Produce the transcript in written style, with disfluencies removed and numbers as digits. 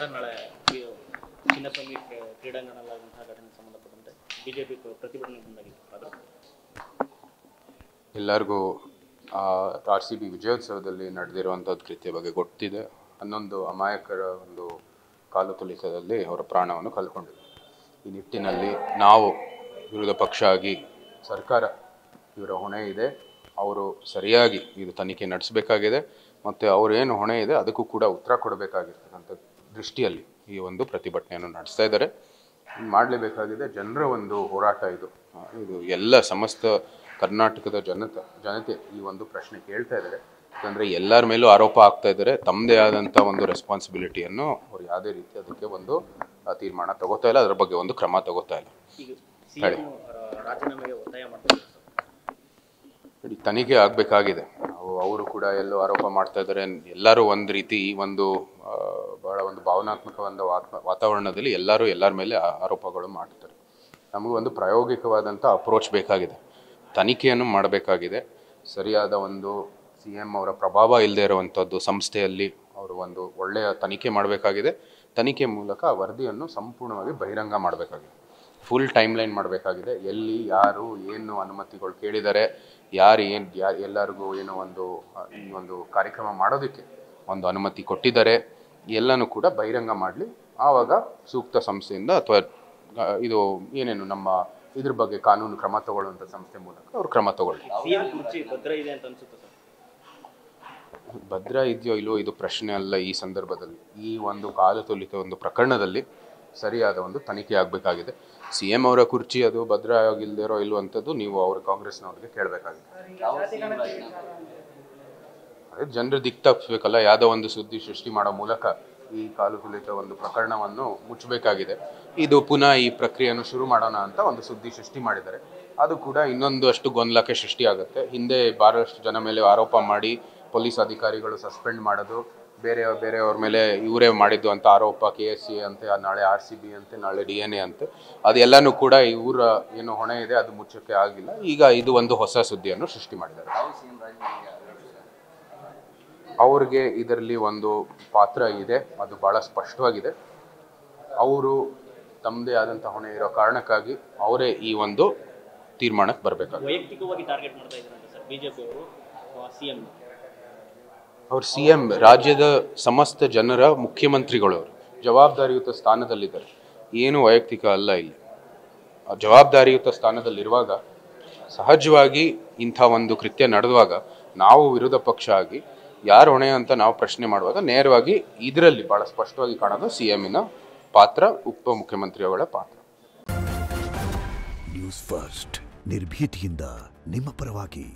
Sir, ನಾಳೆ ಚಿನ್ನಸ್ವಾಮಿ ಕ್ರೀಡಾಂಗಣದಲ್ಲಿರುವಂತಹ ಘಟನೆಗೆ ಸಂಬಂಧಪಟ್ಟಂತೆ ಬಿಜೆಪಿ ಪ್ರತಿಭಟನೆ ಮುಂದಾಗಿದೆ. ಎಲ್ಲರಿಗೂ RCB ವಿಜಯೋತ್ಸವದಲ್ಲಿ ನಡೆದಿರುವಂಥದ್ದು ಕೃತ್ಯ ಬಗ್ಗೆ ಗೊತ್ತಿದೆ. 11 ಅಮಾಯಕರ ಒಂದು ಕಾಲು ತುಳಿತದಲ್ಲಿ ಅವರ ಪ್ರಾಣವನ್ನು ಕಳ್ಕೊಂಡಿದೆ. ಈ ನಿಟ್ಟಿನಲ್ಲಿ ನಾವು ವಿರೋಧ ಪಕ್ಷ ಆಗಿ ಸರ್ಕಾರ ಇವರ ಹೊಣೆ ಇದೆ, ಅವರು ಸರಿಯಾಗಿ ಇದು ತನಿಖೆ ನಡೆಸಬೇಕಾಗಿದೆ ಮತ್ತು ಅವರೇನು ಹೊಣೆ ಇದೆ ಅದಕ್ಕೂ ಕೂಡ ಉತ್ತರ ಕೊಡಬೇಕಾಗಿರ್ತಕ್ಕಂಥ ದೃಷ್ಟಿಯಲ್ಲಿ ಈ ಒಂದು ಪ್ರತಿಭಟನೆಯನ್ನು ನಡೆಸ್ತಾ ಇದ್ದಾರೆ. ಮಾಡಲೇಬೇಕಾಗಿದೆ. ಜನರ ಒಂದು ಹೋರಾಟ ಇದು. ಎಲ್ಲ ಸಮಸ್ತ ಕರ್ನಾಟಕದ ಜನತೆ ಈ ಒಂದು ಪ್ರಶ್ನೆ ಕೇಳ್ತಾ ಇದ್ದಾರೆ. ಯಾಕಂದರೆ ಎಲ್ಲರ ಮೇಲೂ ಆರೋಪ ಆಗ್ತಾ ಇದ್ದಾರೆ. ತಮ್ಮದೇ ಆದಂಥ ಒಂದು ರೆಸ್ಪಾನ್ಸಿಬಿಲಿಟಿಯನ್ನು ಅವ್ರು ಯಾವುದೇ ರೀತಿ ಅದಕ್ಕೆ ಒಂದು ತೀರ್ಮಾನ ತಗೋತಾ ಇಲ್ಲ, ಅದರ ಬಗ್ಗೆ ಒಂದು ಕ್ರಮ ತಗೋತಾ ಇಲ್ಲ. ತನಿಖೆ ಆಗಬೇಕಾಗಿದೆ. ಅವರು ಕೂಡ ಎಲ್ಲೋ ಆರೋಪ ಮಾಡ್ತಾ ಇದ್ದಾರೆ. ಎಲ್ಲರೂ ಒಂದು ರೀತಿ ಈ ಒಂದು ಬಹಳ ಒಂದು ಭಾವನಾತ್ಮಕ ಒಂದು ವಾತಾವರಣದಲ್ಲಿ ಎಲ್ಲರ ಮೇಲೆ ಆರೋಪಗಳು ಮಾಡ್ತಾರೆ. ನಮಗೂ ಒಂದು ಪ್ರಾಯೋಗಿಕವಾದಂಥ ಅಪ್ರೋಚ್ ಬೇಕಾಗಿದೆ. ತನಿಖೆಯನ್ನು ಮಾಡಬೇಕಾಗಿದೆ. ಸರಿಯಾದ ಒಂದು CM ಅವರ ಪ್ರಭಾವ ಇಲ್ಲದೆ ಇರುವಂಥದ್ದು ಸಂಸ್ಥೆಯಲ್ಲಿ ಅವರು ಒಂದು ಒಳ್ಳೆಯ ತನಿಖೆ ಮಾಡಬೇಕಾಗಿದೆ. ತನಿಖೆ ಮೂಲಕ ಆ ವರದಿಯನ್ನು ಸಂಪೂರ್ಣವಾಗಿ ಬಹಿರಂಗ ಮಾಡಬೇಕಾಗಿದೆ. ಫುಲ್ ಟೈಮ್ ಲೈನ್ ಮಾಡಬೇಕಾಗಿದೆ. ಎಲ್ಲಿ ಯಾರು ಏನು ಅನುಮತಿಗಳು ಕೇಳಿದ್ದಾರೆ, ಎಲ್ಲರಿಗೂ ಏನೋ ಈ ಒಂದು ಕಾರ್ಯಕ್ರಮ ಮಾಡೋದಕ್ಕೆ ಒಂದು ಅನುಮತಿ ಕೊಟ್ಟಿದ್ದಾರೆ, ಎಲ್ಲನೂ ಕೂಡ ಬಹಿರಂಗ ಮಾಡಲಿ. ಆವಾಗ ಸೂಕ್ತ ಸಂಸ್ಥೆಯಿಂದ ಅಥವಾ ಇದು ಏನೇನು ನಮ್ಮ ಇದ್ರ ಬಗ್ಗೆ ಕಾನೂನು ಕ್ರಮ ತಗೊಳ್ಳುವಂಥ ಸಂಸ್ಥೆ ಮೂಲಕ ಅವ್ರು ಕ್ರಮ ತಗೊಳ್ಳಿ. ಭದ್ರ ಇದೆಯೋ ಇಲ್ಲೋ ಇದು ಪ್ರಶ್ನೆ ಅಲ್ಲ. ಈ ಸಂದರ್ಭದಲ್ಲಿ ಈ ಒಂದು ಕಾಲು ತುಳಿತ ಒಂದು ಪ್ರಕರಣದಲ್ಲಿ ಸರಿಯಾದ ಒಂದು ತನಿಖೆ ಆಗಬೇಕಾಗಿದೆ. CM ಅವರ ಕುರ್ಚಿ ಅದು ಭದ್ರ ಆಗಿಲ್ದಿರೋ ಇಲ್ಲವಂಥದ್ದು ನೀವು ಅವ್ರ ಕಾಂಗ್ರೆಸ್ನವ್ರಿಗೆ ಕೇಳಬೇಕಾಗಿದೆ. ಅದೇ ಜನರ ದಿಕ್ಕು ತಪ್ಪಿಸ್ಬೇಕಲ್ಲ. ಯಾವುದೋ ಒಂದು ಸುದ್ದಿ ಸೃಷ್ಟಿ ಮಾಡೋ ಮೂಲಕ ಈ ಕಾಲು ತುಳಿತ ಒಂದು ಪ್ರಕರಣವನ್ನು ಮುಚ್ಚಬೇಕಾಗಿದೆ. ಇದು ಪುನಃ ಈ ಪ್ರಕ್ರಿಯೆಯನ್ನು ಶುರು ಮಾಡೋಣ ಅಂತ ಒಂದು ಸುದ್ದಿ ಸೃಷ್ಟಿ ಮಾಡಿದ್ದಾರೆ. ಅದು ಕೂಡ ಇನ್ನೊಂದು ಅಷ್ಟು ಗೊಂದಲಕ್ಕೆ ಸೃಷ್ಟಿಯಾಗುತ್ತೆ. ಹಿಂದೆ ಬಹಳಷ್ಟು ಜನ ಮೇಲೆ ಆರೋಪ ಮಾಡಿ ಪೊಲೀಸ್ ಅಧಿಕಾರಿಗಳು ಸಸ್ಪೆಂಡ್ ಮಾಡೋದು, ಬೇರೆಯವ್ರ ಮೇಲೆ ಇವರೇ ಮಾಡಿದ್ದು ಅಂತ ಆರೋಪ, KSCA ಅಂತೆ, ನಾಳೆ RCB ಅಂತೆ, ನಾಳೆ DNA ಅಂತೆ, ಅದೆಲ್ಲನೂ ಕೂಡ ಇವರ ಏನು ಹೊಣೆ ಇದೆ ಅದು ಮುಚ್ಚಕ್ಕೆ ಆಗಿಲ್ಲ. ಈಗ ಇದು ಒಂದು ಹೊಸ ಸುದ್ದಿಯನ್ನು ಸೃಷ್ಟಿ ಮಾಡಿದ್ದಾರೆ. ಅವ್ರಿಗೆ ಇದರಲ್ಲಿ ಒಂದು ಪಾತ್ರ ಇದೆ, ಅದು ಬಹಳ ಸ್ಪಷ್ಟವಾಗಿದೆ. ಅವರು ತಮ್ಮದೇ ಆದಂಥ ಹೊಣೆ ಇರೋ ಕಾರಣಕ್ಕಾಗಿ ಅವರೇ ಈ ಒಂದು ತೀರ್ಮಾನಕ್ಕೆ ಬರಬೇಕಾಗುತ್ತೆ. ವೈಯಕ್ತಿಕವಾಗಿ ಟಾರ್ಗೆಟ್ ಮಾಡ್ತಾ ಇದ್ದಾರೆ ಸರ್ ಬಿಜೆಪಿ ಅವರು. ಅವ್ರು CM ರಾಜ್ಯದ ಸಮಸ್ತ ಜನರ ಮುಖ್ಯಮಂತ್ರಿಗಳು, ಅವರು ಜವಾಬ್ದಾರಿಯುತ ಸ್ಥಾನದಲ್ಲಿದ್ದಾರೆ. ಏನು ವೈಯಕ್ತಿಕ ಅಲ್ಲ. ಇಲ್ಲಿ ಜವಾಬ್ದಾರಿಯುತ ಸ್ಥಾನದಲ್ಲಿರುವಾಗ ಸಹಜವಾಗಿ ಇಂಥ ಒಂದು ಕೃತ್ಯ ನಡೆದುವಾಗ ನಾವು ವಿರೋಧ ಪಕ್ಷ ಆಗಿ ಯಾರು ಹೊಣೆ ಅಂತ ನಾವು ಪ್ರಶ್ನೆ ಮಾಡುವಾಗ ನೇರವಾಗಿ ಇದರಲ್ಲಿ ಬಹಳ ಸ್ಪಷ್ಟವಾಗಿ ಕಾಣೋದು CMನ ಪಾತ್ರ, ಉಪಮುಖ್ಯಮಂತ್ರಿಯವರ ಪಾತ್ರ. ನ್ಯೂಸ್ ಫಸ್ಟ್ ನಿರ್ಭೀತಿಯಿಂದ ನಿಮ್ಮ ಪರವಾಗಿ.